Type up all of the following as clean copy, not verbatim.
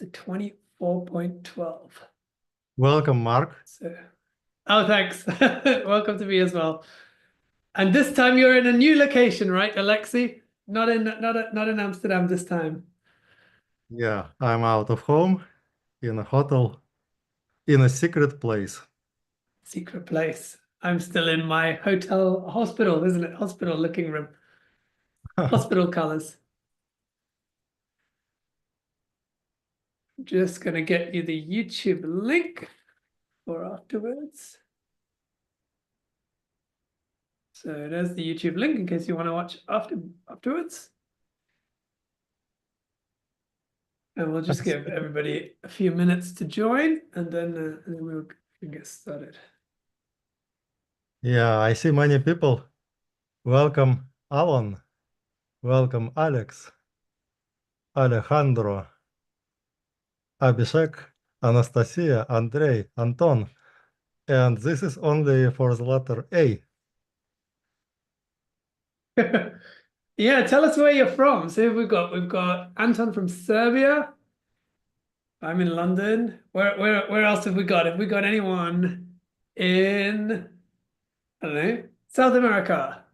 to 24.12. Welcome, Mark. So, oh, thanks. Welcome to me as well. And this time you're in a new location, right, Alexei? Not in Amsterdam this time. Yeah, I'm out of home in a hotel in a secret place. Secret place. I'm still in my hospital, isn't it? Hospital looking room. Hospital colors. I'm just gonna get you the YouTube link for afterwards. So there's the YouTube link in case you want to watch afterwards. And we'll just give everybody a few minutes to join, and then we'll get started. Yeah, I see many people. Welcome, Alan. Welcome, Alex, Alejandro, Abhishek, Anastasia, Andrei, Anton. And this is only for the letter A. Yeah, tell us where you're from. So we've got Anton from Serbia. I'm in London. Where else have we got? Have we got anyone in, I don't know, South America?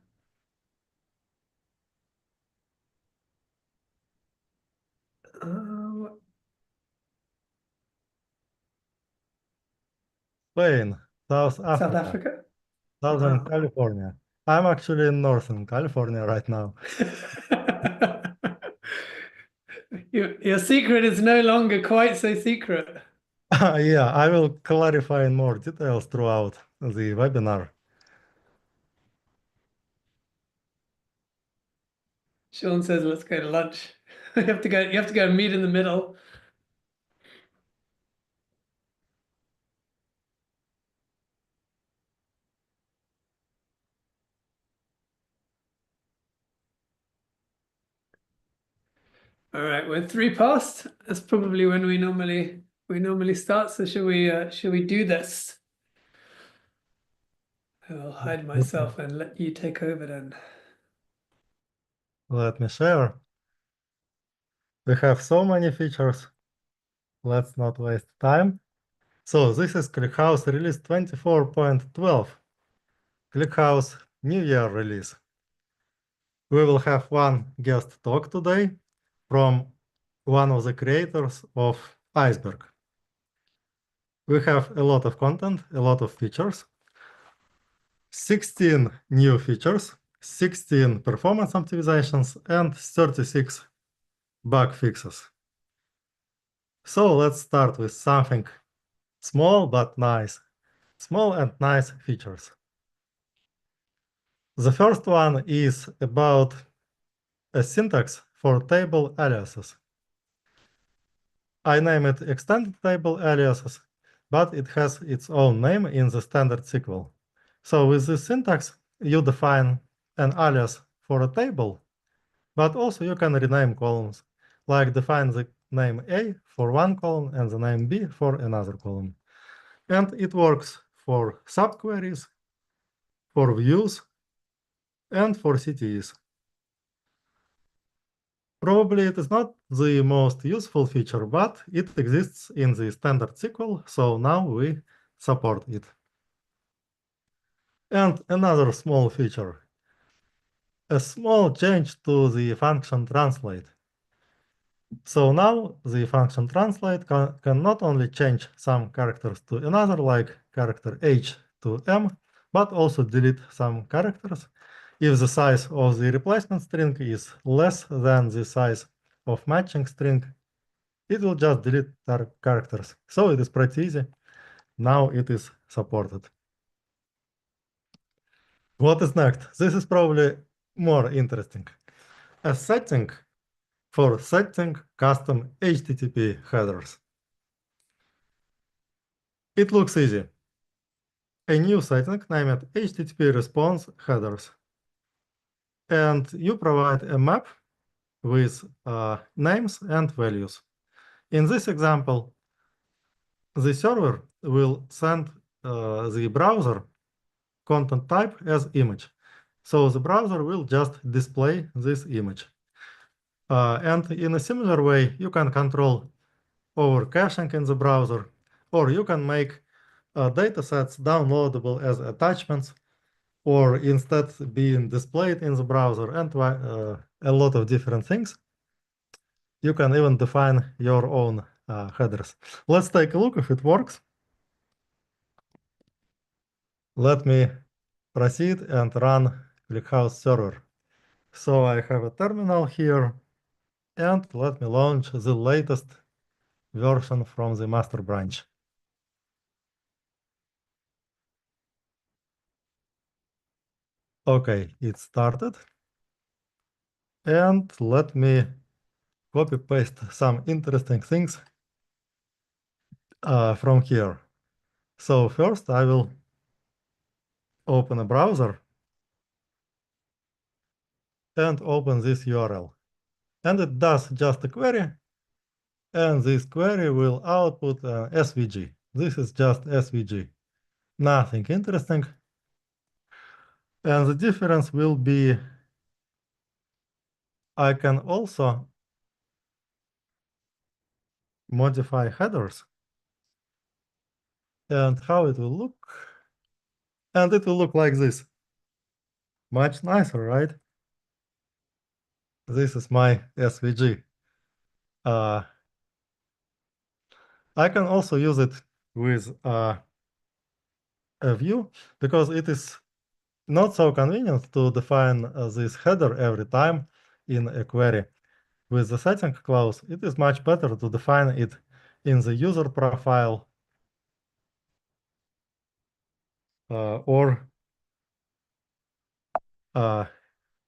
Spain, South South Africa, Africa? Southern Wow. California. I'm actually in Northern California right now. Your secret is no longer quite so secret. Yeah, I will clarify in more details throughout the webinar. Sean says, let's go to lunch. You have to go meet in the middle. All right, we're 3 past. That's probably when we normally start. So should we do this? I'll hide myself and let you take over then. Let me share. We have so many features. Let's not waste time. So this is ClickHouse release 24.12. ClickHouse New Year release. We will have one guest talk today from one of the creators of Iceberg. We have a lot of content, a lot of features, 16 new features, 16 performance optimizations, and 36 bug fixes. So let's start with something small but nice. Small and nice features. The first one is about a syntax for table aliases. I name it extended table aliases, but it has its own name in the standard SQL. So with this syntax, you define an alias for a table, but also you can rename columns, like define the name A for one column and the name B for another column. And it works for subqueries, for views, and for CTEs. Probably it is not the most useful feature, but it exists in the standard SQL, so now we support it. And another small feature, a small change to the function translate. So now the function translate can not only change some characters to another, like character H to M, but also delete some characters if the size of the replacement string is less than the size of matching string. It will just delete characters. So it is pretty easy. Now it is supported. What is next? This is probably more interesting. A setting for setting custom HTTP headers. It looks easy. A new setting named HTTP response headers. And you provide a map with names and values. In this example, the server will send the browser content type as image. So the browser will just display this image. And in a similar way, you can control over caching in the browser, or you can make datasets downloadable as attachments, or instead being displayed in the browser, and a lot of different things. You can even define your own headers. Let's take a look if it works. Let me proceed and run ClickHouse server. So I have a terminal here, and let me launch the latest version from the master branch. Okay, it started. And let me copy paste some interesting things from here. So first I will open a browser and open this URL. And it does just a query, and this query will output SVG. This is just SVG. Nothing interesting. And the difference will be I can also modify headers. And how it will look. And it will look like this. Much nicer, right? This is my SVG. I can also use it with a view because it is not so convenient to define this header every time in a query. With the setting clause, it is much better to define it in the user profile or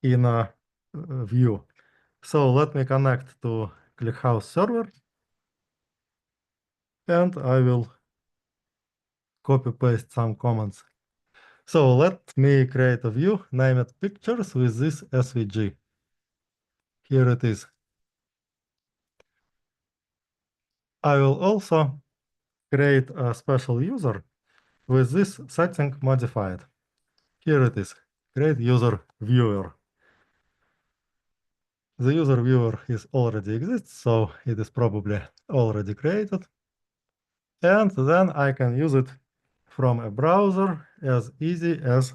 in a view. So let me connect to ClickHouse server, and I will copy paste some comments. So let me create a view, name it pictures with this SVG. Here it is. I will also create a special user with this setting modified. Here it is, create user viewer. The user viewer is already exists, so it is probably already created. And then I can use it from a browser as easy as,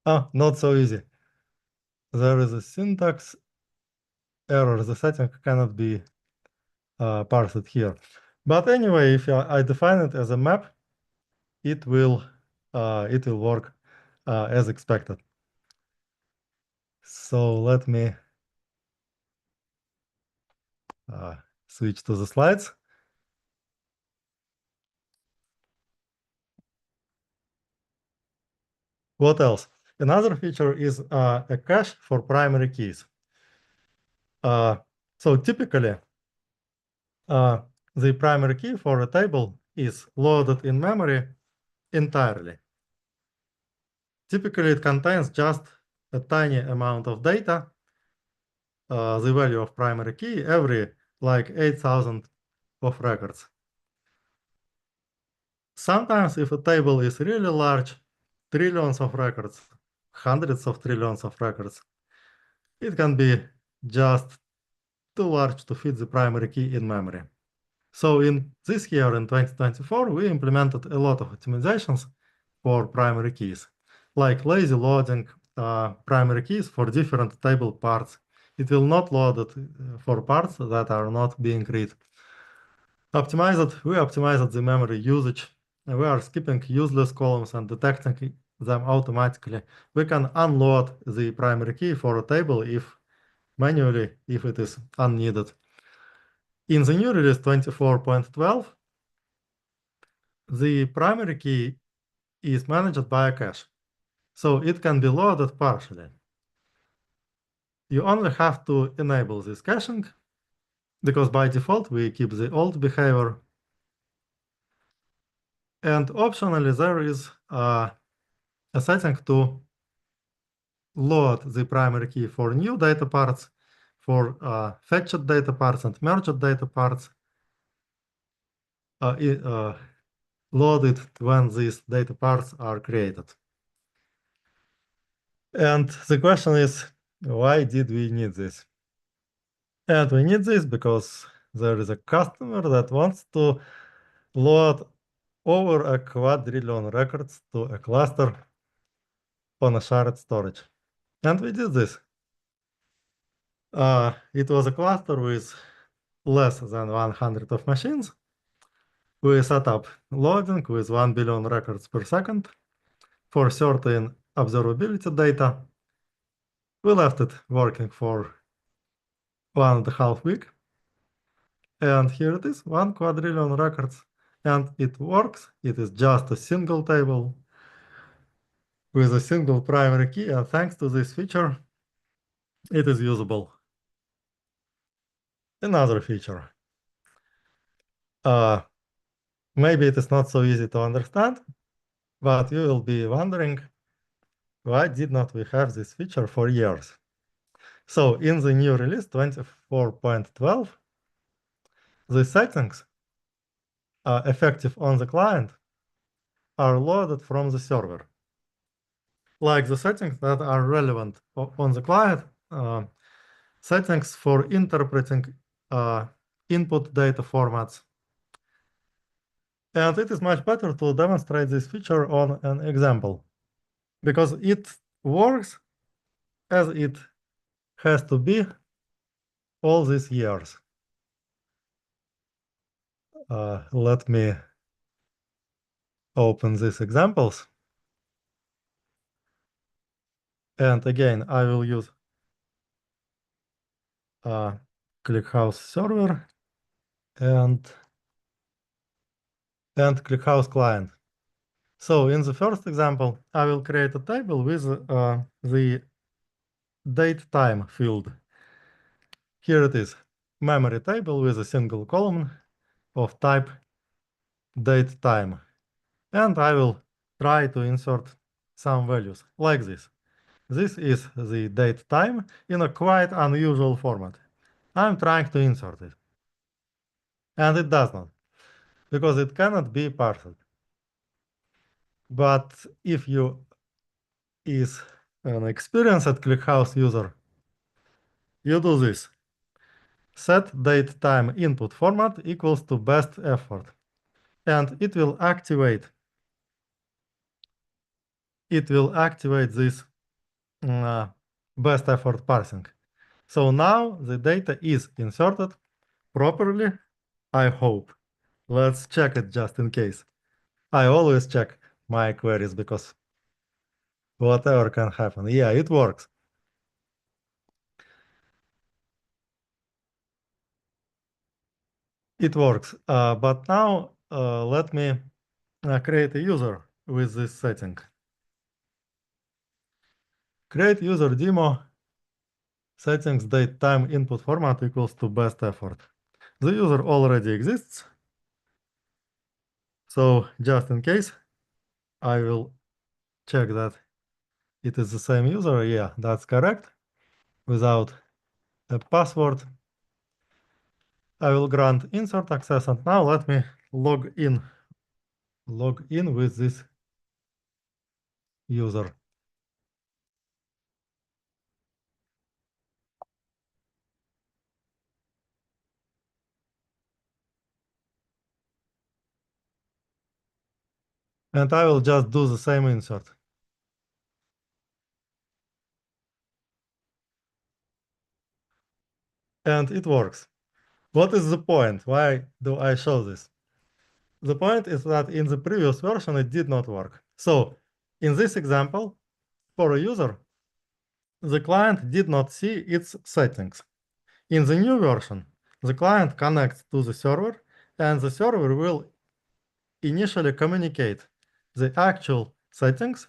not so easy. There is a syntax error. The setting cannot be parsed here. But anyway, if I define it as a map, it will work as expected. So let me switch to the slides. What else? Another feature is a cache for primary keys. So typically, the primary key for a table is loaded in memory entirely. Typically, it contains just a tiny amount of data, the value of primary key every like 8,000 of records. Sometimes if a table is really large, trillions of records, hundreds of trillions of records, it can be just too large to fit the primary key in memory. So in this year, in 2024, we implemented a lot of optimizations for primary keys, like lazy loading primary keys for different table parts. It will not load it for parts that are not being read. We optimized the memory usage. We are skipping useless columns and detecting them automatically. We can unload the primary key for a table manually if it is unneeded. In the new release 24.12, the primary key is managed by a cache, so it can be loaded partially. You only have to enable this caching, because by default we keep the old behavior. And optionally, there is a setting to load the primary key for new data parts, for fetched data parts and merged data parts, load it when these data parts are created. And the question is, why did we need this? And we need this because there is a customer that wants to load over a quadrillion records to a cluster on a shared storage. And we did this. It was a cluster with less than 100 of machines. We set up loading with 1 billion records per second for certain observability data. We left it working for 1.5 weeks. And here it is, 1 quadrillion records. And it works. It is just a single table with a single primary key. And thanks to this feature, it is usable. Another feature. Maybe it is not so easy to understand, but you will be wondering, why did not we have this feature for years? So in the new release 24.12, the settings effective on the client are loaded from the server. Like the settings that are relevant on the client, settings for interpreting input data formats. And it is much better to demonstrate this feature on an example because it works as it has to be all these years. Let me open these examples. And again, I will use ClickHouse server and ClickHouse client. So in the first example, I will create a table with the date time field. Here it is, memory table with a single column of type date time. And I will try to insert some values like this. This is the date time in a quite unusual format. I'm trying to insert it. And it does not, because it cannot be parsed. But if you is an experienced ClickHouse user, you do this. Set date time input format equals to best effort. And it will activate this best effort parsing. So now the data is inserted properly, I hope. Let's check it just in case. I always check my queries because whatever can happen. Yeah, it works. It works. But now let me create a user with this setting. Create user demo settings date time input format equals to best effort. The user already exists. So just in case, I will check that it is the same user. Yeah, that's correct. Without a password, I will grant insert access. And now let me log in with this user. And I will just do the same insert. And it works. What is the point? Why do I show this? The point is that in the previous version, it did not work. So in this example, for a user, the client did not see its settings. In the new version, the client connects to the server, and the server will initially communicate the actual settings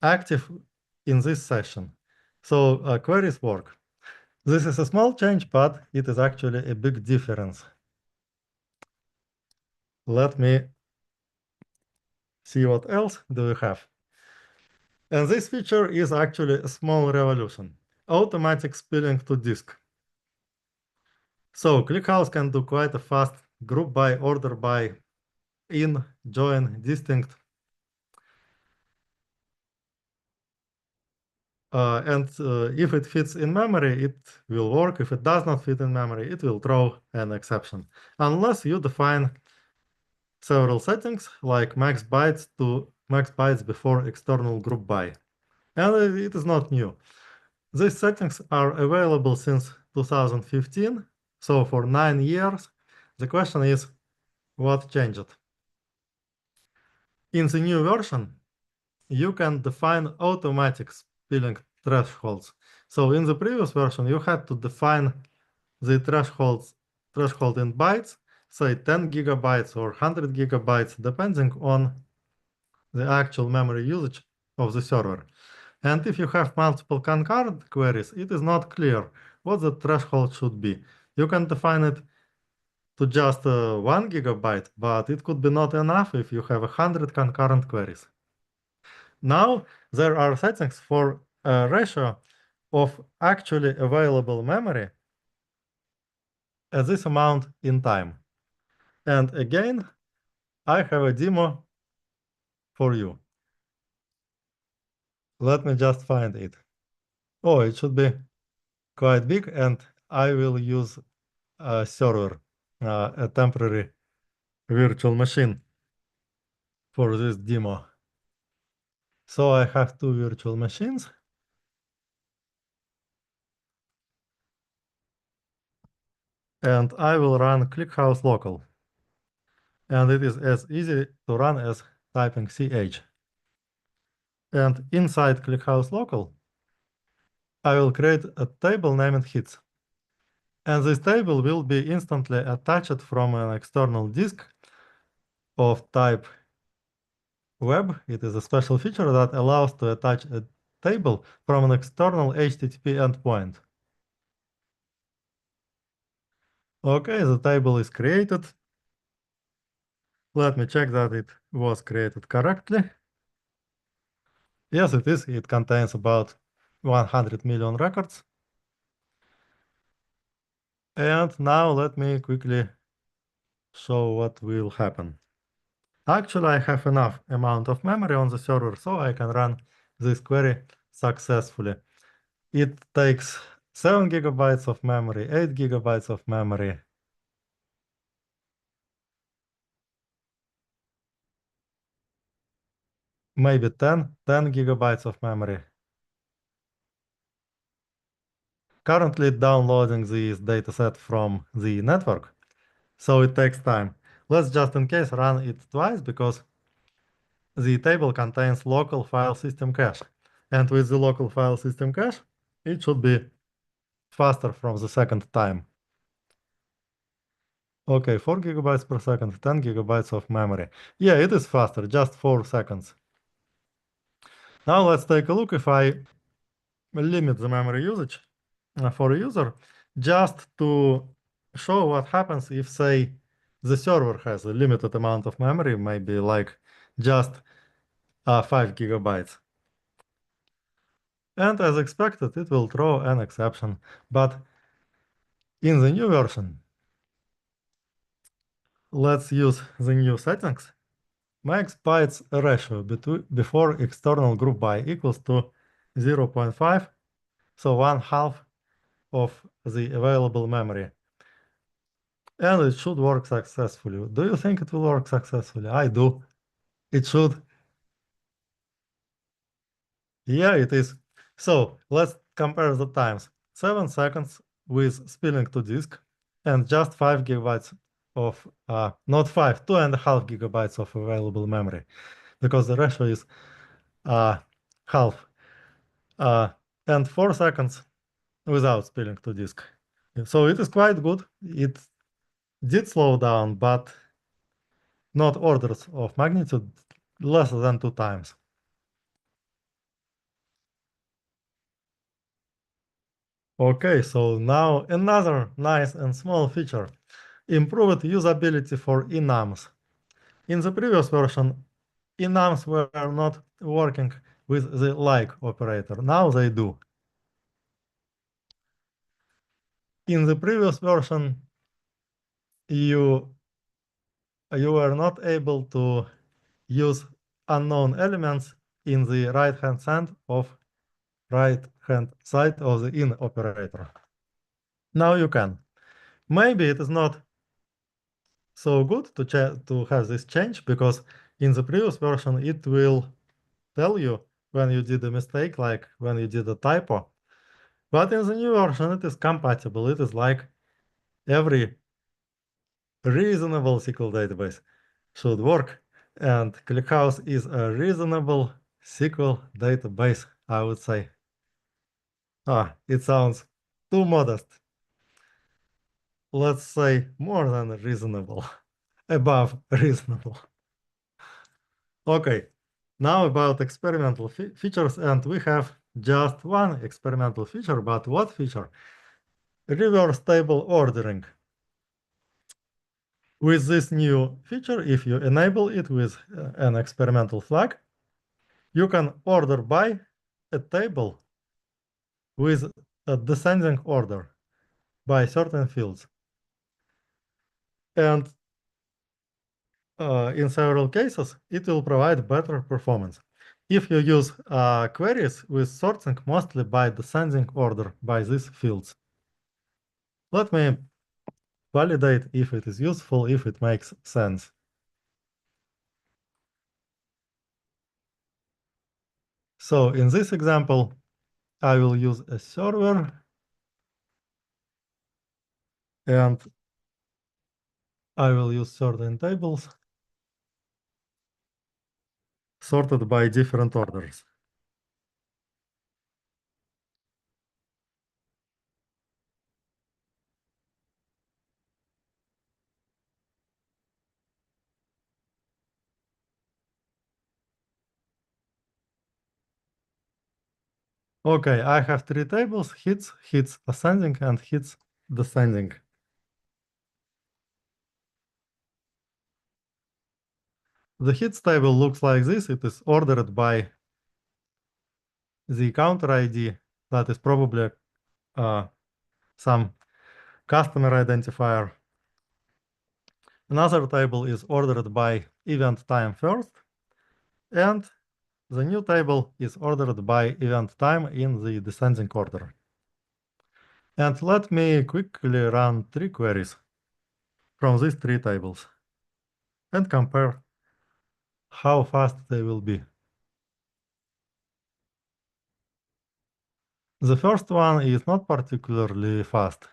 active in this session. So queries work. This is a small change, but it is actually a big difference. Let me see what else do we have. And this feature is actually a small revolution. Automatic spilling to disk. So ClickHouse can do quite a fast group by, order by, in, join, distinct. And if it fits in memory, it will work. If it does not fit in memory, it will throw an exception, unless you define several settings like max bytes before external group by. And it is not new. These settings are available since 2015, so for 9 years. The question is, what changed? In the new version, you can define automatic spilling thresholds. So in the previous version, you had to define the threshold in bytes, say 10 gigabytes or 100 gigabytes, depending on the actual memory usage of the server. And if you have multiple concurrent queries, it is not clear what the threshold should be. You can define it to just 1 gigabyte, but it could be not enough if you have 100 concurrent queries. Now there are settings for a ratio of actually available memory at this amount in time. And again, I have a demo for you. Let me just find it. Oh, it should be quite big, and I will use a server, a temporary virtual machine for this demo. So I have two virtual machines. And I will run ClickHouse local. And it is as easy to run as typing ch. And inside ClickHouse local, I will create a table named hits. And this table will be instantly attached from an external disk of type web. It is a special feature that allows to attach a table from an external HTTP endpoint. Okay, the table is created. Let me check that it was created correctly. Yes, it is. It contains about 100 million records. And now let me quickly show what will happen. Actually, I have enough amount of memory on the server, so I can run this query successfully. It takes 7 gigabytes of memory, 8 gigabytes of memory. Maybe 10 gigabytes of memory. Currently downloading this dataset from the network, so it takes time. Let's just in case run it twice, because the table contains local file system cache. And with the local file system cache, it should be faster from the second time. Okay, 4 gigabytes per second, 10 gigabytes of memory. Yeah, it is faster, just 4 seconds. Now let's take a look if I limit the memory usage for a user, just to show what happens if, say, the server has a limited amount of memory, maybe like just 5 gigabytes. And as expected, it will throw an exception. But in the new version, let's use the new settings. Max bytes ratio before external group by equals to 0.5, so 1/2 of the available memory. And it should work successfully. Do you think it will work successfully? I do. It should. Yeah, it is. So let's compare the times. 7 seconds with spilling to disk, and just 5 gigabytes of, not 5, 2.5 gigabytes of available memory, because the ratio is half. And 4 seconds without spilling to disk. So it is quite good. It did slow down, but not orders of magnitude, less than 2 times. Okay, so now another nice and small feature. Improved usability for enums. In the previous version, enums were not working with the like operator. Now they do. In the previous version, you were not able to use unknown elements in the right-hand side of right-hand side of the in operator. Now you can. Maybe it is not so good to have this change, because in the previous version it will tell you when you did a mistake, like when you did a typo. But in the new version it is compatible. It is like every reasonable SQL database should work. And ClickHouse is a reasonable SQL database, I would say. It sounds too modest. Let's say more than reasonable, above reasonable. Okay, now about experimental features, and we have just one experimental feature, but what feature? Reverse table ordering. With this new feature, if you enable it with an experimental flag, you can order by a table with a descending order by certain fields. And in several cases, it will provide better performance. If you use queries with sorting mostly by descending order by these fields. Let me validate if it is useful, if it makes sense. So in this example, I will use a server, and I will use certain tables sorted by different orders. Okay, I have three tables: hits, hits ascending, and hits descending. The hits table looks like this. It is ordered by the counter ID that is probably some customer identifier. Another table is ordered by event time first, and the new table is ordered by event time in the descending order. And let me quickly run three queries from these three tables and compare how fast they will be. The first one is not particularly fast.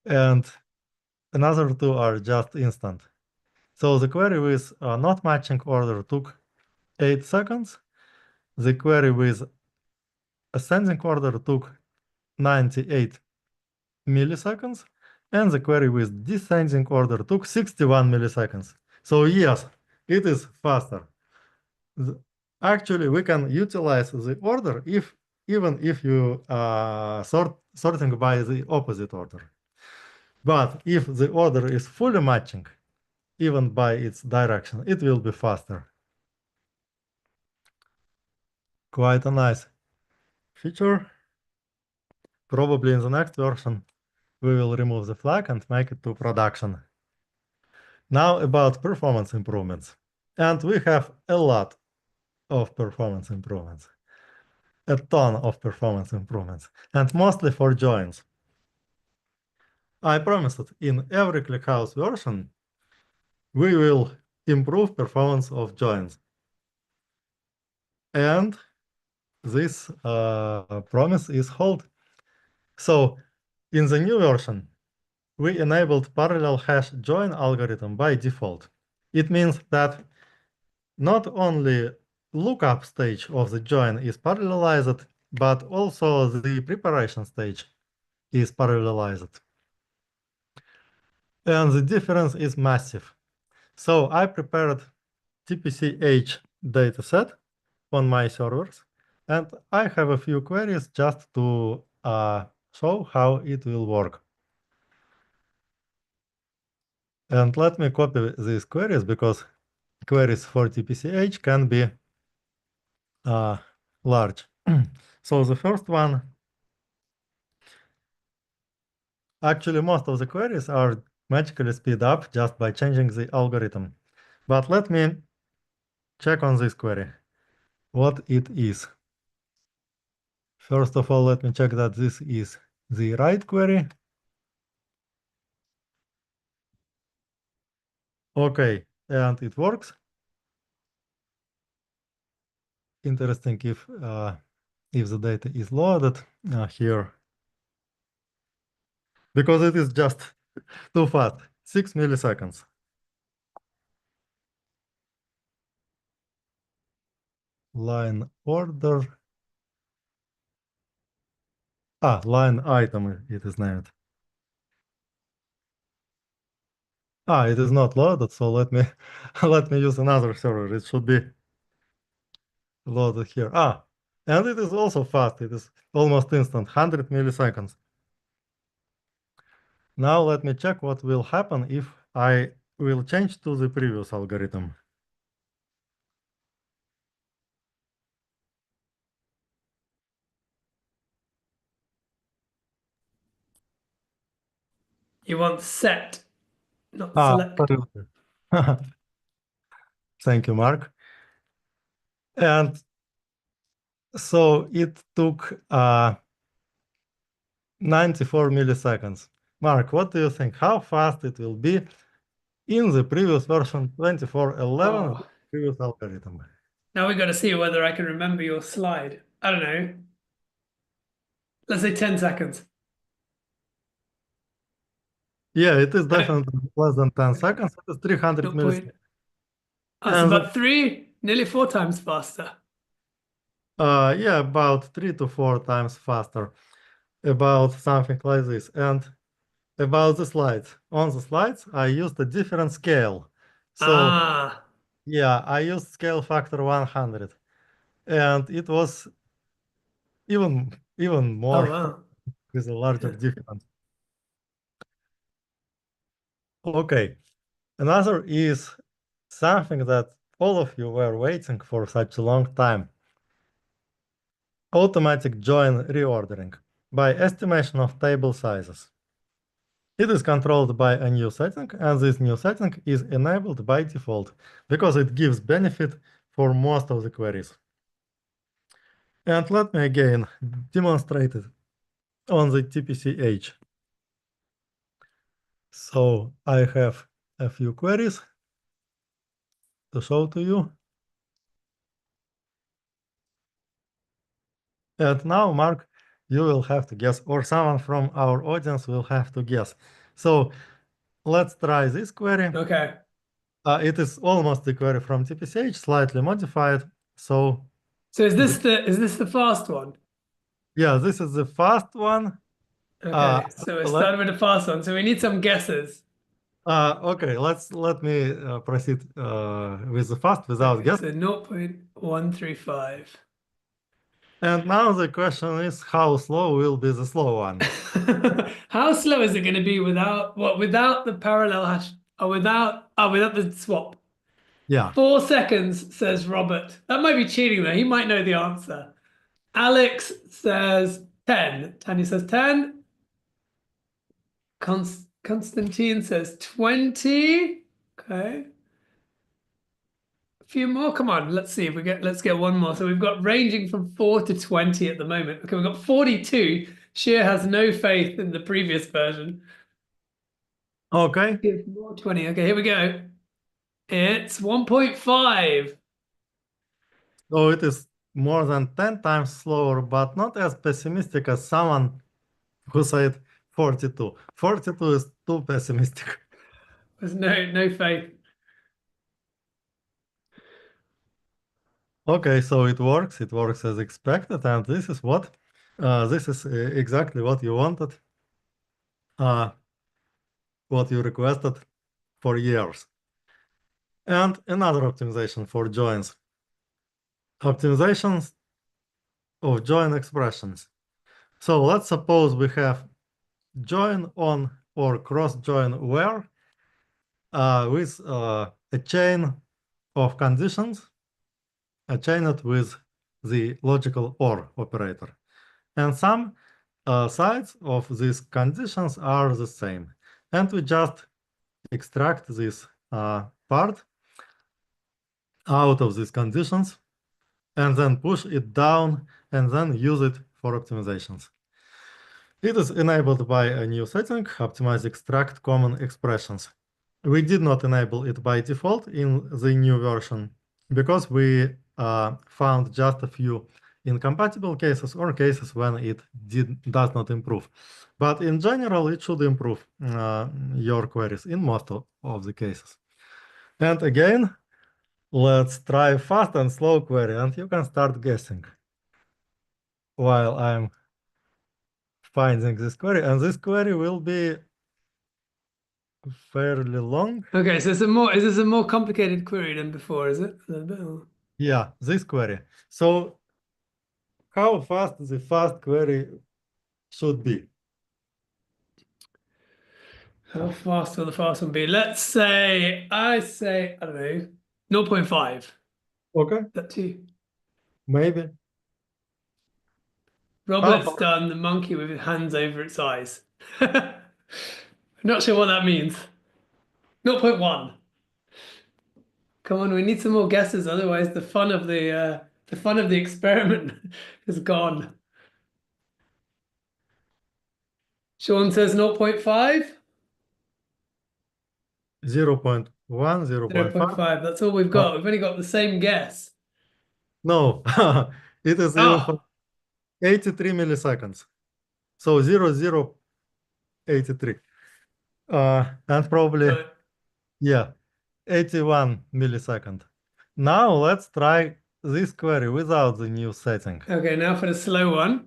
And another two are just instant. So the query with not matching order took 8 seconds. The query with ascending order took 98 milliseconds. And the query with descending order took 61 milliseconds. So yes, it is faster. Actually, we can utilize the order even if you sorting by the opposite order. But if the order is fully matching, even by its direction, it will be faster. Quite a nice feature. Probably in the next version, we will remove the flag and make it to production. Now about performance improvements. And we have a lot of performance improvements. A ton of performance improvements, and mostly for joins. I promised it, in every ClickHouse version, we will improve performance of joins. And this promise is held. So in the new version, we enabled parallel hash join algorithm by default. It means that not only lookup stage of the join is parallelized, but also the preparation stage is parallelized. And the difference is massive. So I prepared TPCH dataset on my servers, and I have a few queries just to show how it will work. And let me copy these queries, because queries for TPCH can be large. So the first one, actually most of the queries are magically speed up just by changing the algorithm. But let me check on this query, what it is. First of all, let me check that this is the right query. Okay, and it works. Interesting if the data is loaded here, because it is just too fast, 6 milliseconds. Line order. Line item it is named. It is not loaded, so let me let me use another server. It should be loaded here. And it is also fast. It is almost instant, 100 milliseconds. Now let me check what will happen if I will change to the previous algorithm. You want set, not select. Absolutely. Thank you, Mark. And so it took 94 milliseconds. Mark, what do you think? How fast it will be in the previous version 24.11 Oh, previous algorithm? now we got to see whether I can remember your slide. I don't know. Let's say 10 seconds. Yeah, it is I don't, definitely less than 10 seconds. It is 300 no milliseconds. point. Oh, it's And about nearly 4 times faster. yeah, about 3 to 4 times faster. About something like this. And about the slides. On the slides, I used a different scale. So yeah, I used scale factor 100. And it was even Oh, more wow. with a larger difference. Okay, another is something that all of you were waiting for such a long time. Automatic join reordering by estimation of table sizes. It is controlled by a new setting, and this new setting is enabled by default because it gives benefit for most of the queries. And let me again demonstrate it on the TPCH. So I have a few queries to show to you. And now, Mark, you will have to guess, or someone from our audience will have to guess. So let's try this query. Okay. It is almost the query from TPCH, slightly modified. So is this the fast one? yeah, this is the fast one. Okay, so we're Let, starting with the fast one. So we need some guesses. okay, let me proceed with the fast without Okay, guess. so 0.135. And now the question is, how slow will be the slow one? How slow is it going to be without the parallel hash or without the swap? Yeah. 4 seconds, says Robert. That might be cheating though. He might know the answer. Alex says 10. Tanya says 10. Constantine says 20. Okay. A few more. Come on, let's see if let's get one more. So we've got ranging from 4 to 20 at the moment. Okay, we've got 42. Sheer has no faith in the previous version. Okay. Give more 20. Okay, here we go. It's 1.5. So it is more than 10 times slower, but not as pessimistic as someone who said 42. 42 is too pessimistic. There's no faith. Okay, so it works. It works as expected, and this is what this is exactly what you wanted, what you requested for years. And another optimization for joins. Optimizations of join expressions. So let's suppose we have join on or cross join where with a chain of conditions chained with the logical OR operator. And some sides of these conditions are the same. And we just extract this part out of these conditions and then push it down and then use it for optimizations. It is enabled by a new setting, optimize extract common expressions. We did not enable it by default in the new version because we found just a few incompatible cases or cases when it does not improve. But in general, it should improve your queries in most of the cases. And again, let's try fast and slow query, and you can start guessing while I'm finding this query. And this query will be fairly long. Okay, so is this a more complicated query than before, is it? A little bit, or- Yeah, this query. So how fast the fast query should be? How fast will the fast one be? Let's say, I don't know, 0.5. Okay, That too. maybe. How Robert's fast? done the monkey with his hands over its eyes. I'm not sure what that means. 0.1. Come on, we need some more guesses, otherwise the fun of the experiment is gone. Sean says 0.5. 0.1, 0.5? 0.5. That's all we've Uh, got. We've only got the same guess. no, it is even for Oh, 83 milliseconds. So 0083. And probably, so yeah, 81 millisecond. Now let's try this query without the new setting. okay, now for the slow one.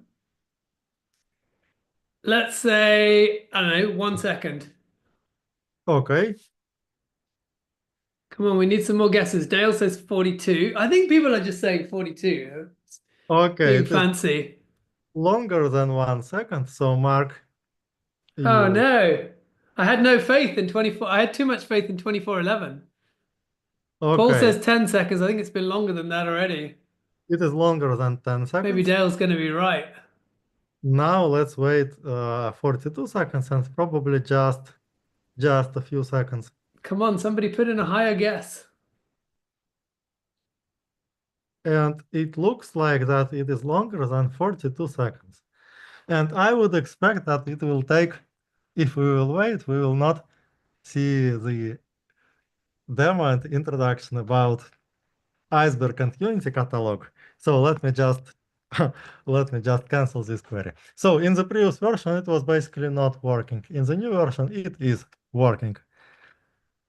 Let's say, I don't know, 1 second. Okay, Come on, we need some more guesses. Dale says 42. I think people are just saying 42. okay, Being it is fancy. longer than 1 second. So Mark, Oh you, no. I had no faith in 24. I had too much faith in 2411. Paul okay, says 10 seconds. I think it's been longer than that already. it is longer than 10 Maybe seconds. Dale's going to be right. Now let's wait 42 seconds and probably just a few seconds. Come on, somebody put in a higher guess. And it looks like that it is longer than 42 seconds. And I would expect that it will take, if we will wait, we will not see the demo and introduction about Iceberg and Unity catalog. So let me just let me just cancel this query. So in the previous version, it was basically not working. In the new version, it is working.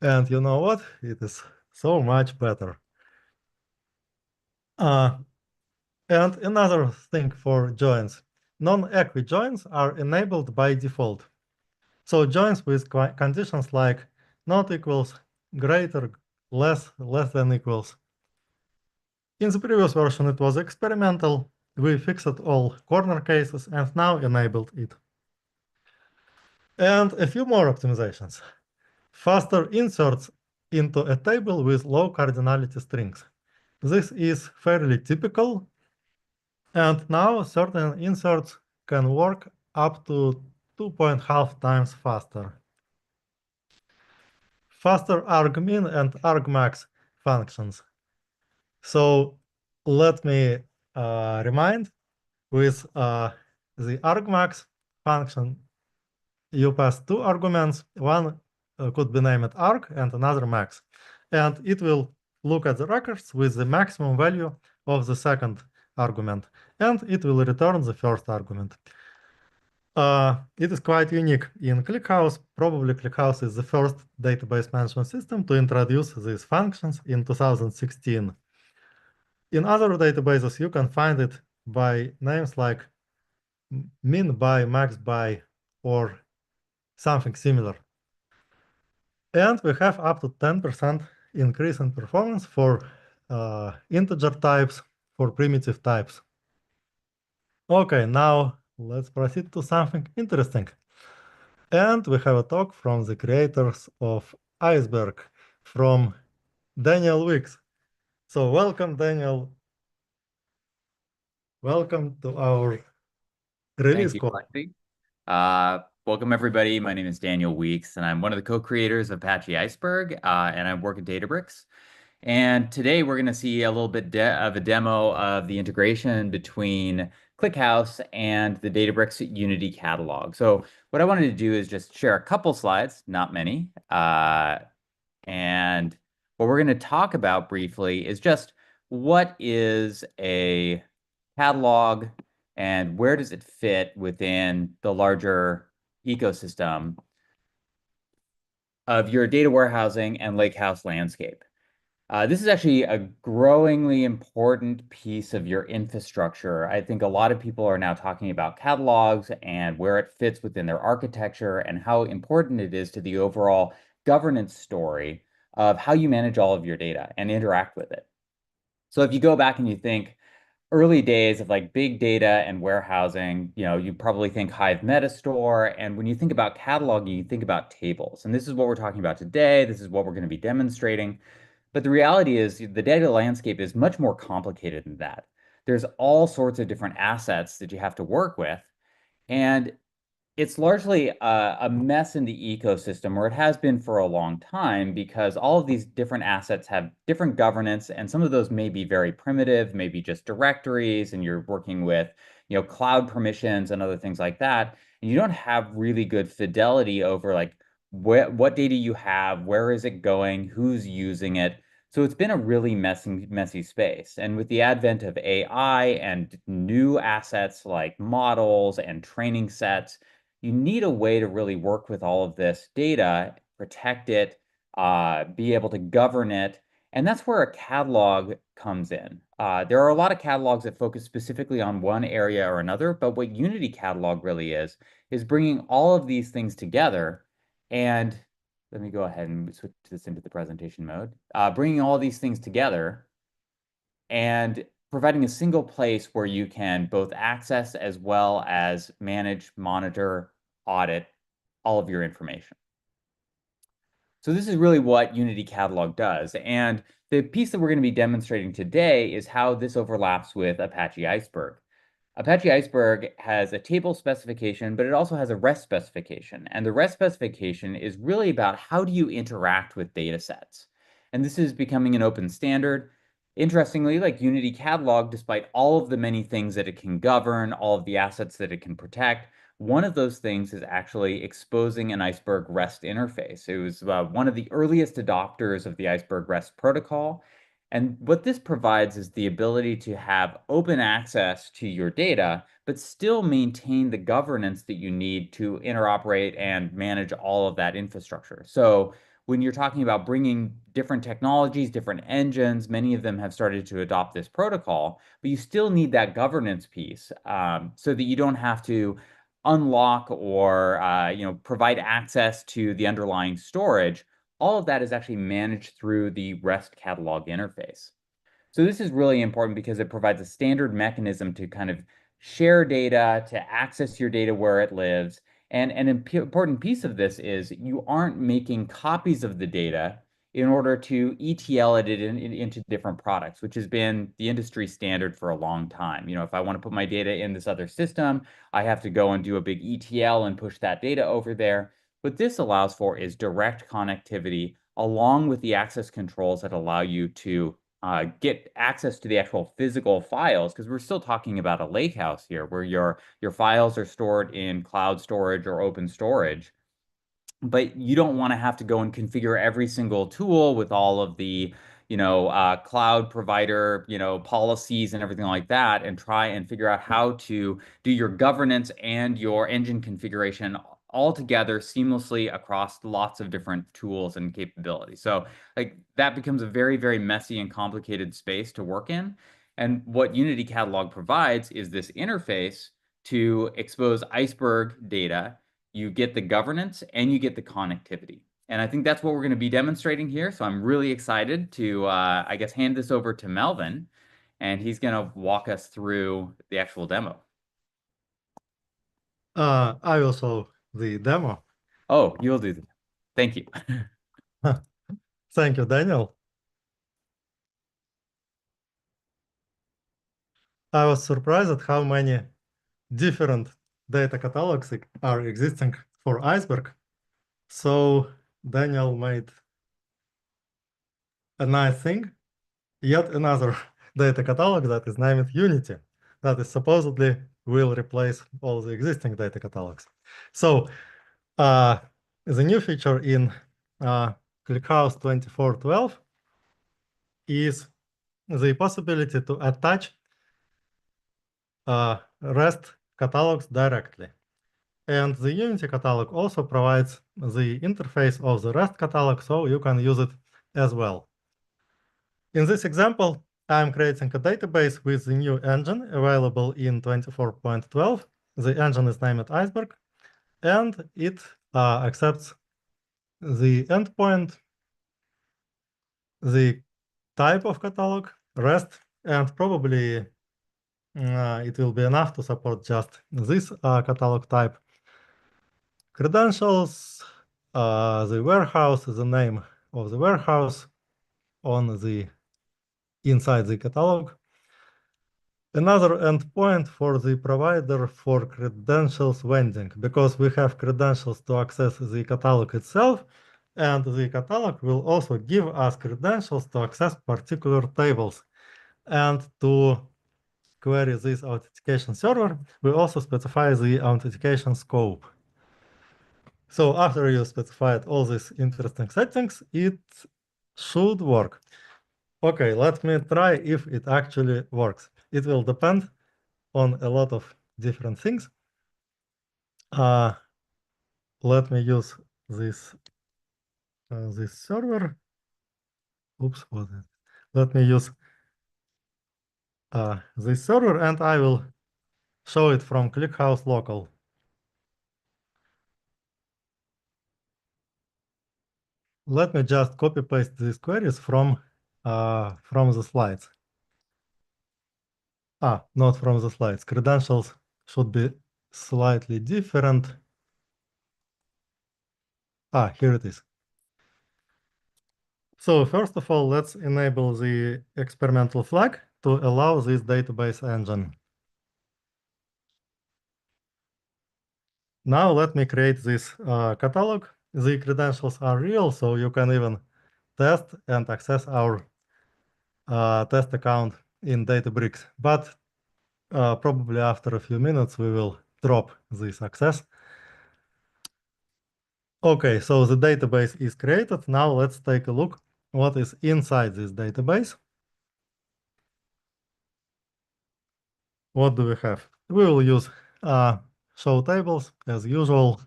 And you know what? It is so much better. And another thing for joins. Non-equi joins are enabled by default. So joins with conditions like not equals, greater, less than equals. In the previous version, it was experimental. We fixed all corner cases and now enabled it. And a few more optimizations. Faster inserts into a table with low cardinality strings. This is fairly typical. And now certain inserts can work up to 2.5 times faster. Faster argmin and argmax functions. So let me remind, with the argmax function, you pass two arguments. One could be named arg and another max. And it will look at the records with the maximum value of the second argument. And it will return the first argument. It is quite unique in ClickHouse. Probably ClickHouse is the first database management system to introduce these functions in 2016. In other databases, you can find it by names like min by, max by, or something similar. And we have up to 10% increase in performance for integer types, for primitive types. Okay, now let's proceed to something interesting. And we have a talk from the creators of Iceberg, from Daniel Wicks. So welcome, Daniel. Welcome to our release Thank you, call. Lexi. Welcome, everybody. My name is Daniel Weeks, and I'm one of the co-creators of Apache Iceberg, and I work at Databricks. And today we're going to see a little bit of a demo of the integration between ClickHouse and the Databricks Unity catalog. So what I wanted to do is just share a couple slides, not many. And what we're going to talk about briefly is just what is a catalog and where does it fit within the larger ecosystem of your data warehousing and lakehouse landscape. This is actually a growingly important piece of your infrastructure. I think a lot of people are now talking about catalogs and where it fits within their architecture and how important it is to the overall governance story of how you manage all of your data and interact with it. So if you go back and you think early days of like big data and warehousing, you probably think Hive Metastore. And when you think about cataloging, you think about tables. And this is what we're talking about today. This is what we're going to be demonstrating. But the reality is the data landscape is much more complicated than that. There's all sorts of different assets that you have to work with. And it's largely a mess in the ecosystem, or it has been for a long time, because all of these different assets have different governance, and some of those may be very primitive, maybe just directories, and you're working with, cloud permissions and other things like that. And you don't have really good fidelity over like what data you have, where is it going, who's using it. So it's been a really messy space. And with the advent of AI and new assets like models and training sets, you need a way to really work with all of this data, protect it, be able to govern it. And that's where a catalog comes in. There are a lot of catalogs that focus specifically on one area or another, but what Unity Catalog really is bringing all of these things together. And let me go ahead and switch this into the presentation mode. Bringing all these things together and providing a single place where you can both access as well as manage, monitor, audit all of your information. So this is really what Unity Catalog does. And the piece that we're going to be demonstrating today is how this overlaps with Apache Iceberg. Apache Iceberg has a table specification, but it also has a REST specification. And the REST specification is really about how do you interact with data sets. And this is becoming an open standard. Interestingly, like Unity Catalog, despite all of the many things that it can govern, all of the assets that it can protect, one of those things is actually exposing an Iceberg REST interface. It was one of the earliest adopters of the Iceberg REST protocol. And what this provides is the ability to have open access to your data, but still maintain the governance that you need to interoperate and manage all of that infrastructure. So when you're talking about bringing different technologies, different engines, many of them have started to adopt this protocol, but you still need that governance piece so that you don't have to unlock or provide access to the underlying storage. All of that is actually managed through the REST catalog interface. So this is really important because it provides a standard mechanism to kind of share data, to access your data where it lives. And an important piece of this is you aren't making copies of the data in order to ETL it into different products, which has been the industry standard for a long time. If I want to put my data in this other system, I have to go and do a big ETL and push that data over there. What this allows for is direct connectivity along with the access controls that allow you to get access to the actual physical files, because we're still talking about a lakehouse here where your files are stored in cloud storage or open storage. But you don't want to have to go and configure every single tool with all of the cloud provider policies and everything like that, and try and figure out how to do your governance and your engine configuration all together seamlessly across lots of different tools and capabilities. So like that becomes a very, very messy and complicated space to work in. And what Unity Catalog provides is this interface to expose Iceberg data. You get the governance and you get the connectivity. And I think that's what we're going to be demonstrating here. So I'm really excited to, I guess, hand this over to Melvin, and he's going to walk us through the actual demo. I will show the demo. Oh, you'll do that. Thank you. Thank you, Daniel. I was surprised at how many different data catalogs are existing for Iceberg. So Daniel made a nice thing, yet another data catalog that is named Unity, that is supposedly will replace all the existing data catalogs. So the new feature in ClickHouse 24.12 is the possibility to attach REST catalogs directly. And the Unity catalog also provides the interface of the REST catalog, so you can use it as well. In this example, I'm creating a database with the new engine available in 24.12. The engine is named Iceberg, and it accepts the endpoint, the type of catalog, REST, and probably it will be enough to support just this catalog type. Credentials, the warehouse, the name of the warehouse on the inside the catalog. Another endpoint for the provider for credentials vending, because we have credentials to access the catalog itself, and the catalog will also give us credentials to access particular tables. And to query this authentication server, we also specify the authentication scope. So after you specified all these interesting settings, it should work. Okay, let me try if it actually works. It will depend on a lot of different things. Let me use this this server. Oops, what is it? Let me use this server, and I will show it from ClickHouse local. Let me just copy paste these queries from the slides. Not from the slides. Credentials should be slightly different. Here it is. So first of all, let's enable the experimental flag to allow this database engine. Now let me create this catalog. The credentials are real, so you can even test and access our test account in Databricks. But probably after a few minutes, we will drop this access. Okay, so the database is created. Now let's take a look what is inside this database. What do we have? We will use show tables as usual.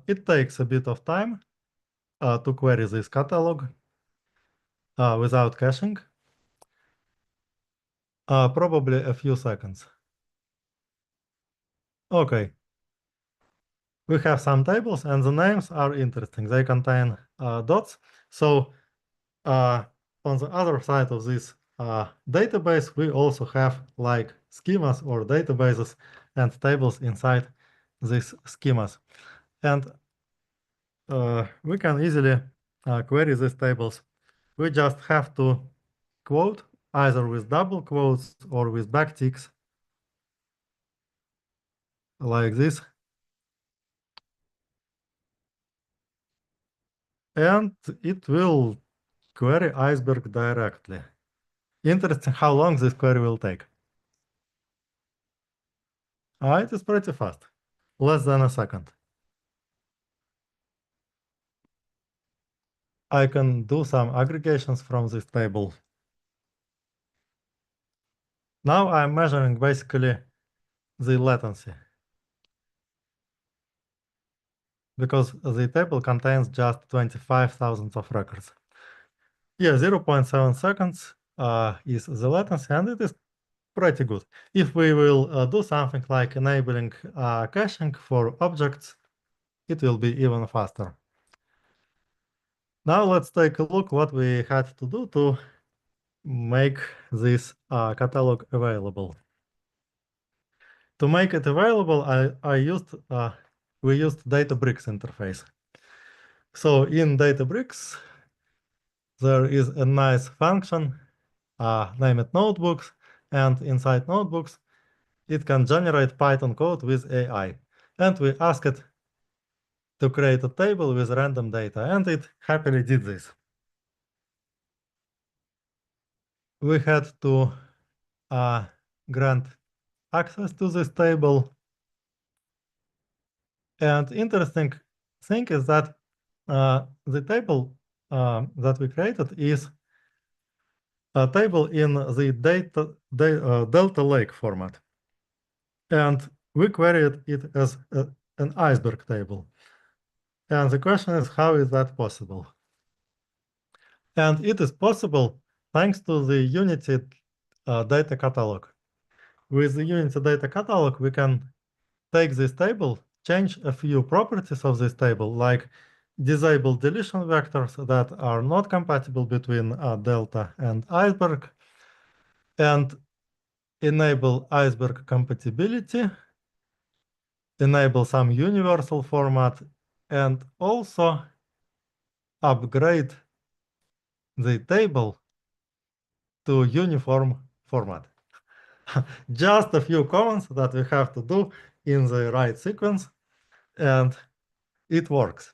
It takes a bit of time to query this catalog without caching. Probably a few seconds. Okay. We have some tables, and the names are interesting. They contain dots. So on the other side of this database, we also have like schemas or databases and tables inside these schemas. And we can easily query these tables. We just have to quote either with double quotes or with backticks like this. And it will query Iceberg directly. Interesting how long this query will take. It is pretty fast, less than a second. I can do some aggregations from this table. Now I'm measuring basically the latency, because the table contains just 25,000 of records. Yeah, 0.7 seconds is the latency, and it is pretty good. If we will do something like enabling caching for objects, it will be even faster. Now let's take a look what we had to do to make this catalog available. To make it available, we used Databricks interface. So in Databricks, there is a nice function named notebooks, and inside notebooks, it can generate Python code with AI. And we asked to create a table with random data, and it happily did this. We had to grant access to this table. And interesting thing is that the table that we created is a table in the Delta Lake format. And we queried it as an Iceberg table. And the question is, how is that possible? And it is possible thanks to the Unity data catalog. With the Unity data catalog, we can take this table, change a few properties of this table, like disable deletion vectors that are not compatible between Delta and Iceberg, and enable Iceberg compatibility, enable some universal format, and also upgrade the table to uniform format. Just a few comments that we have to do in the right sequence, and it works.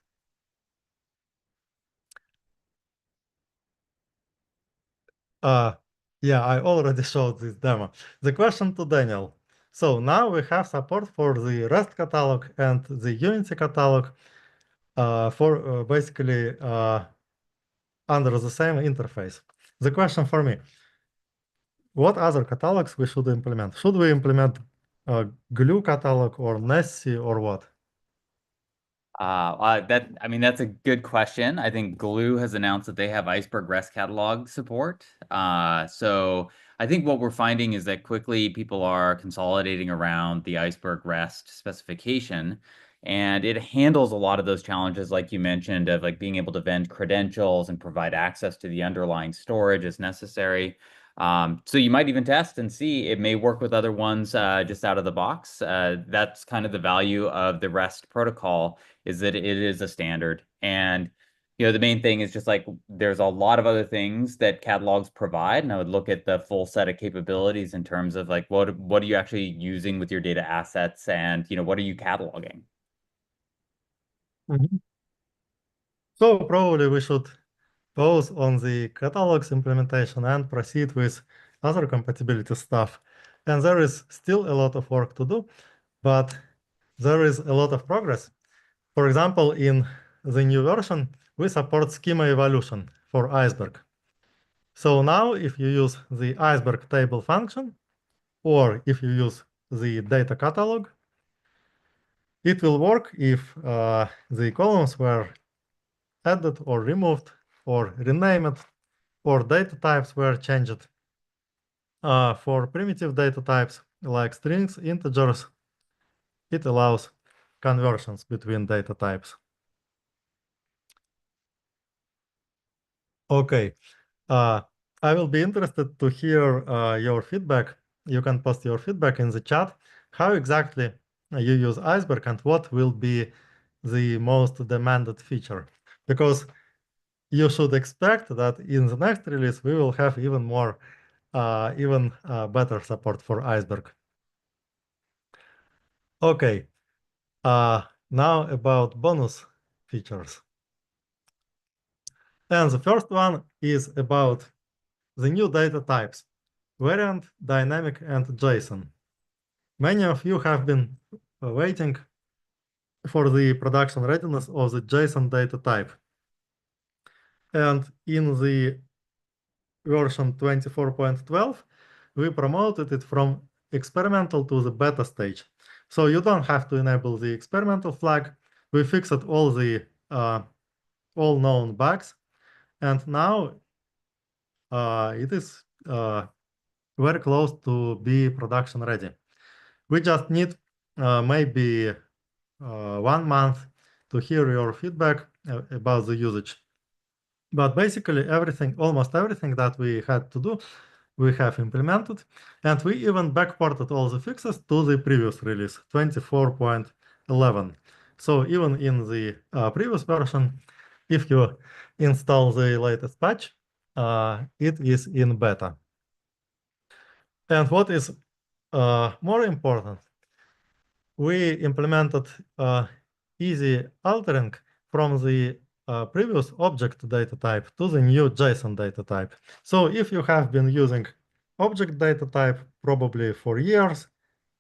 Yeah, I already showed this demo. The question to Daniel. So now we have support for the REST catalog and the Unity catalog for basically under the same interface. The question for me, what other catalogs we should implement? Should we implement Glue catalog or Nessie or what? That's a good question. I think Glue has announced that they have Iceberg REST catalog support. So I think what we're finding is that quickly people are consolidating around the Iceberg REST specification, and it handles a lot of those challenges, like you mentioned, of like being able to vend credentials and provide access to the underlying storage as necessary. So you might even test and see it may work with other ones just out of the box. That's kind of the value of the REST protocol, is that it is a standard. And the main thing is just like there's a lot of other things that catalogs provide, and I would look at the full set of capabilities in terms of like what are you actually using with your data assets, and what are you cataloging? So probably we should pause on the catalogs implementation and proceed with other compatibility stuff. And there is still a lot of work to do, but there is a lot of progress. For example, in the new version, we support schema evolution for Iceberg. So now if you use the Iceberg table function, or if you use the data catalog, it will work if the columns were added or removed or renamed, or data types were changed. For primitive data types like strings, integers, it allows conversions between data types. Okay, I will be interested to hear your feedback. You can post your feedback in the chat. How exactly you use Iceberg and what will be the most demanded feature? Because you should expect that in the next release, we will have even more, even better support for Iceberg. Okay, now about bonus features. And the first one is about the new data types, variant, dynamic, and JSON. Many of you have been waiting for the production readiness of the JSON data type. And in the version 24.12, we promoted it from experimental to the beta stage. So you don't have to enable the experimental flag. We fixed all the all known bugs, and now it is very close to be production ready. We just need maybe 1 month to hear your feedback about the usage. But basically everything, almost everything that we had to do, we have implemented, and we even backported all the fixes to the previous release, 24.11. So even in the previous version, if you install the latest patch, it is in beta. And what is more important, we implemented easy altering from the previous object data type to the new JSON data type. So if you have been using object data type probably for years,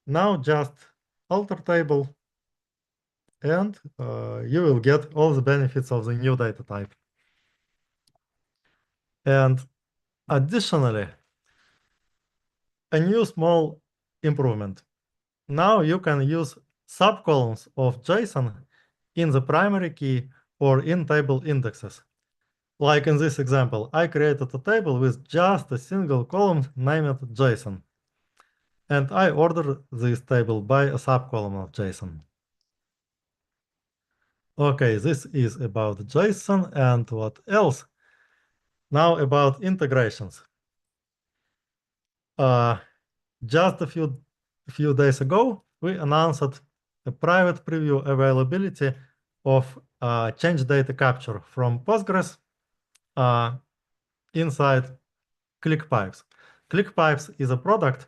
now just alter table and you will get all the benefits of the new data type. And additionally, a new small improvement. Now you can use subcolumns of JSON in the primary key or in table indexes. Like in this example, I created a table with just a single column named JSON. And I ordered this table by a subcolumn of JSON. Okay, this is about JSON and what else? Now about integrations. Just a few days ago, we announced a private preview availability of change data capture from Postgres inside ClickPipes. ClickPipes is a product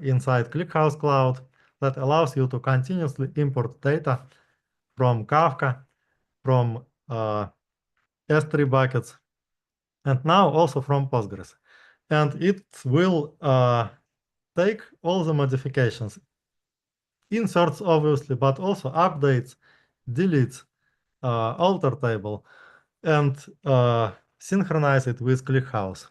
inside ClickHouse Cloud that allows you to continuously import data from Kafka, from S3 buckets, and now also from Postgres. And it will take all the modifications, inserts obviously, but also updates, deletes, alter table, and synchronize it with ClickHouse.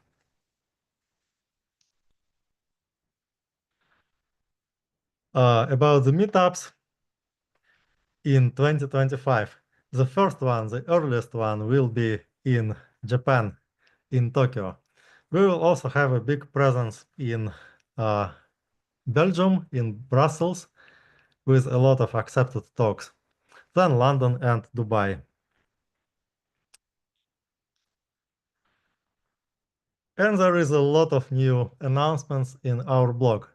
About the meetups in 2025, the first one, the earliest one, will be in Japan, in Tokyo. We will also have a big presence in Belgium, in Brussels, with a lot of accepted talks, then London and Dubai. And there is a lot of new announcements in our blog.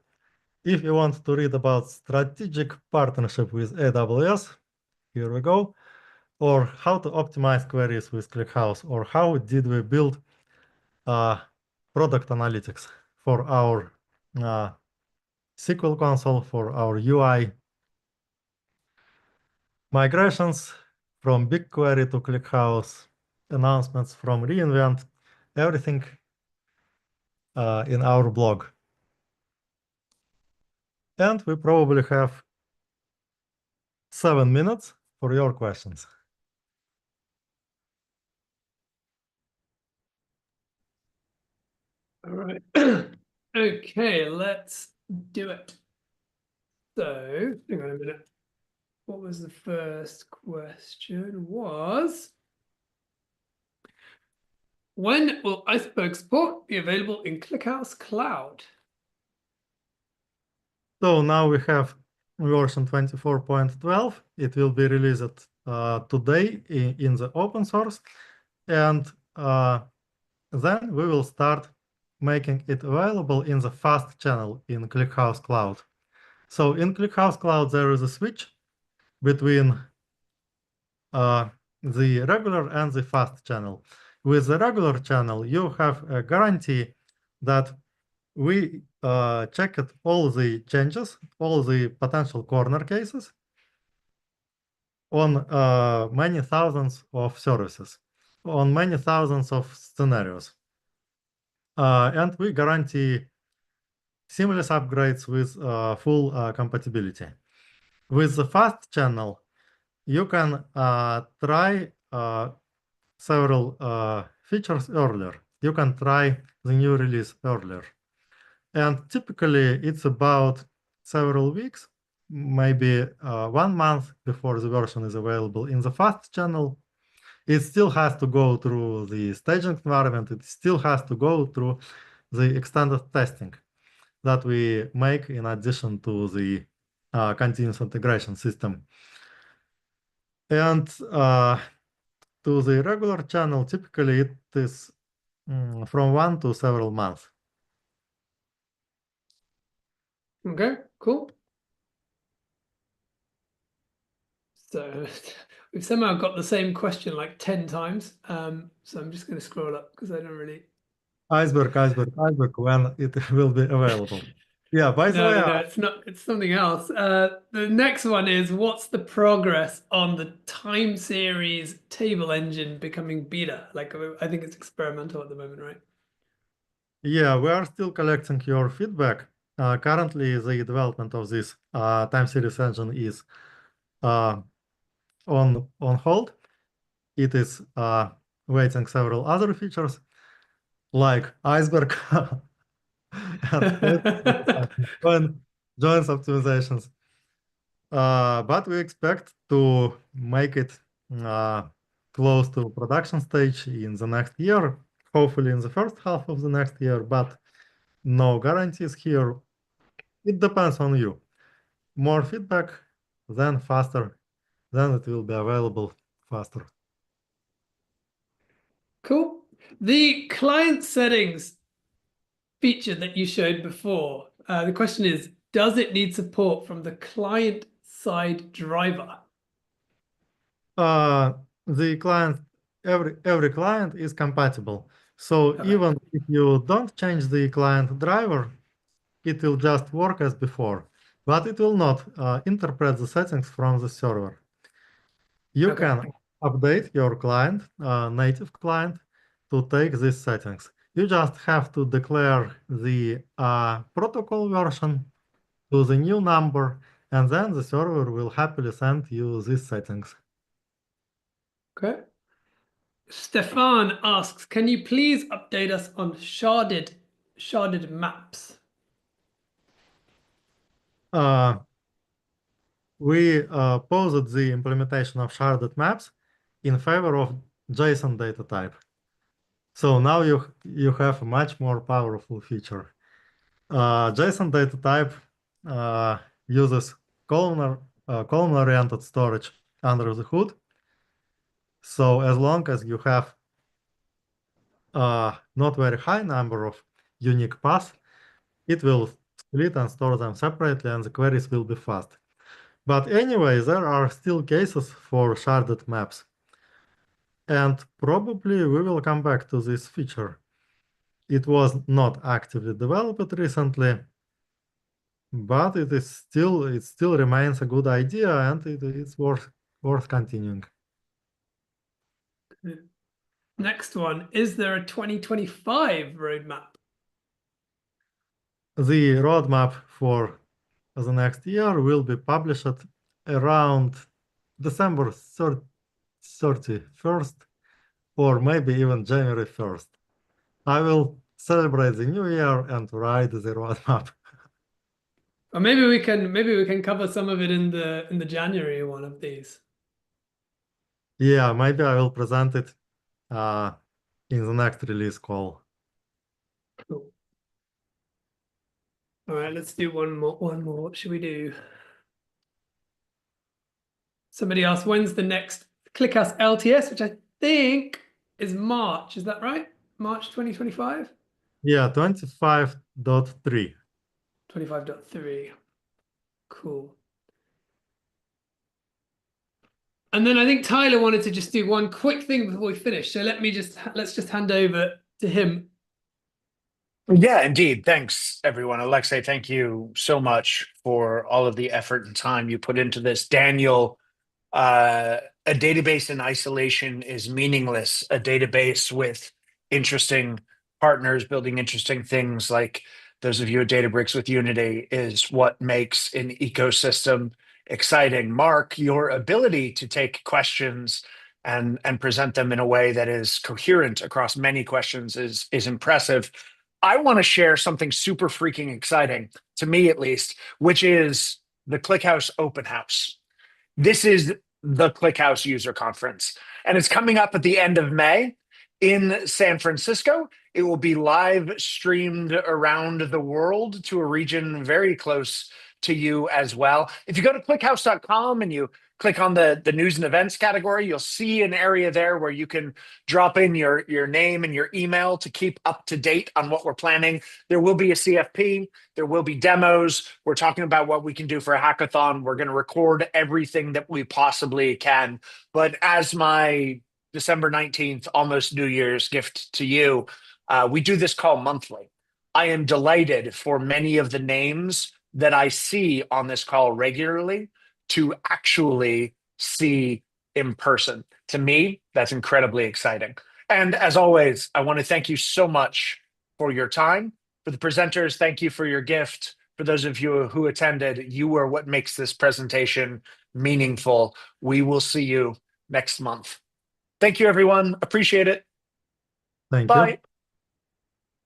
If you want to read about strategic partnership with AWS, here we go, or how to optimize queries with ClickHouse, or how did we build product analytics for our SQL console, for our UI, migrations from BigQuery to ClickHouse, announcements from reInvent, everything in our blog. And we probably have 7 minutes for your questions. All right. Okay, let's do it. So, hang on a minute. What was the first question? Was, when will Iceberg support be available in ClickHouse Cloud? So now we have version 24.12. It will be released today in the open source. And then we will start making it available in the fast channel in ClickHouse Cloud. So in ClickHouse Cloud, there is a switch between the regular and the fast channel. With the regular channel, you have a guarantee that we checked all the changes, all the potential corner cases on many thousands of services, on many thousands of scenarios. And we guarantee seamless upgrades with full compatibility. With the fast channel, you can try several features earlier. You can try the new release earlier. And typically, it's about several weeks, maybe 1 month before the version is available in the fast channel. It still has to go through the staging environment. It still has to go through the extended testing that we make in addition to the continuous integration system. And to the regular channel, typically it is from 1 to several months. Okay, cool. So we've somehow got the same question like 10 times. So I'm just going to scroll up because I don't really. Iceberg, when it will be available. Yeah, by the way, No, it's not. It's something else. The next one is what's the progress on the time series table engine becoming beta? Like, I think it's experimental at the moment, right? yeah, we are still collecting your feedback. Currently, the development of this time series engine is on hold. It is waiting several other features like Iceberg and joins optimizations. But we expect to make it close to production stage in the next year, hopefully in the first half of the next year, but no guarantees here. It depends on you. More feedback, then faster, then it will be available faster. Cool. The client settings feature that you showed before, the question is, does it need support from the client side driver? The client, every client is compatible. So Okay. even if you don't change the client driver, it will just work as before, but it will not interpret the settings from the server. You Okay. can update your client, native client, to take these settings. You just have to declare the protocol version to the new number, and then the server will happily send you these settings. Okay. Stefan asks, can you please update us on sharded maps? We paused the implementation of sharded maps in favor of JSON data type. So now you have a much more powerful feature. JSON data type uses column-oriented storage under the hood. So as long as you have not very high number of unique paths, it will split and store them separately, and the queries will be fast. But anyway, there are still cases for sharded maps. And probably we will come back to this feature. It was not actively developed recently, but it still remains a good idea, and it's worth continuing. Next one, is there a 2025 roadmap? The roadmap for the next year will be published around December 31st, or maybe even January 1st. I will celebrate the new year and write the roadmap. Or maybe we can cover some of it in the January one of these. Yeah, maybe I will present it in the next release call. Cool. All right, let's do one more. What should we do? Somebody asked, when's the next ClickHouse LTS, which I think is March. Is that right? March 2025? Yeah, 25.3. 25.3. Cool. And then I think Tyler wanted to just do one quick thing before we finish. So let's just hand over to him. Yeah, indeed. Thanks, everyone. Alexei, thank you so much for all of the effort and time you put into this. Daniel, a database in isolation is meaningless. A database with interesting partners building interesting things, like those of you at Databricks with Unity, is what makes an ecosystem exciting. Mark, your ability to take questions and present them in a way that is coherent across many questions is impressive. I want to share something super freaking exciting, to me at least, which is the ClickHouse Open House. This is the ClickHouse user conference, and it's coming up at the end of May in San Francisco. It will be live streamed around the world to a region very close to you as well. If you go to clickhouse.com and you click on the news and events category, you'll see an area there where you can drop in your name and your email to keep up to date on what we're planning. There will be a CFP. There will be demos. We're talking about what we can do for a hackathon. We're going to record everything that we possibly can. But as my December 19th, almost New Year's gift to you, we do this call monthly. I am delighted for many of the names that I see on this call regularly to actually see in person. To me, that's incredibly exciting. And as always, I want to thank you so much for your time. For the presenters, thank you for your gift. For those of you who attended, you are what makes this presentation meaningful. We will see you next month. Thank you, everyone. Appreciate it. Thank Bye. you.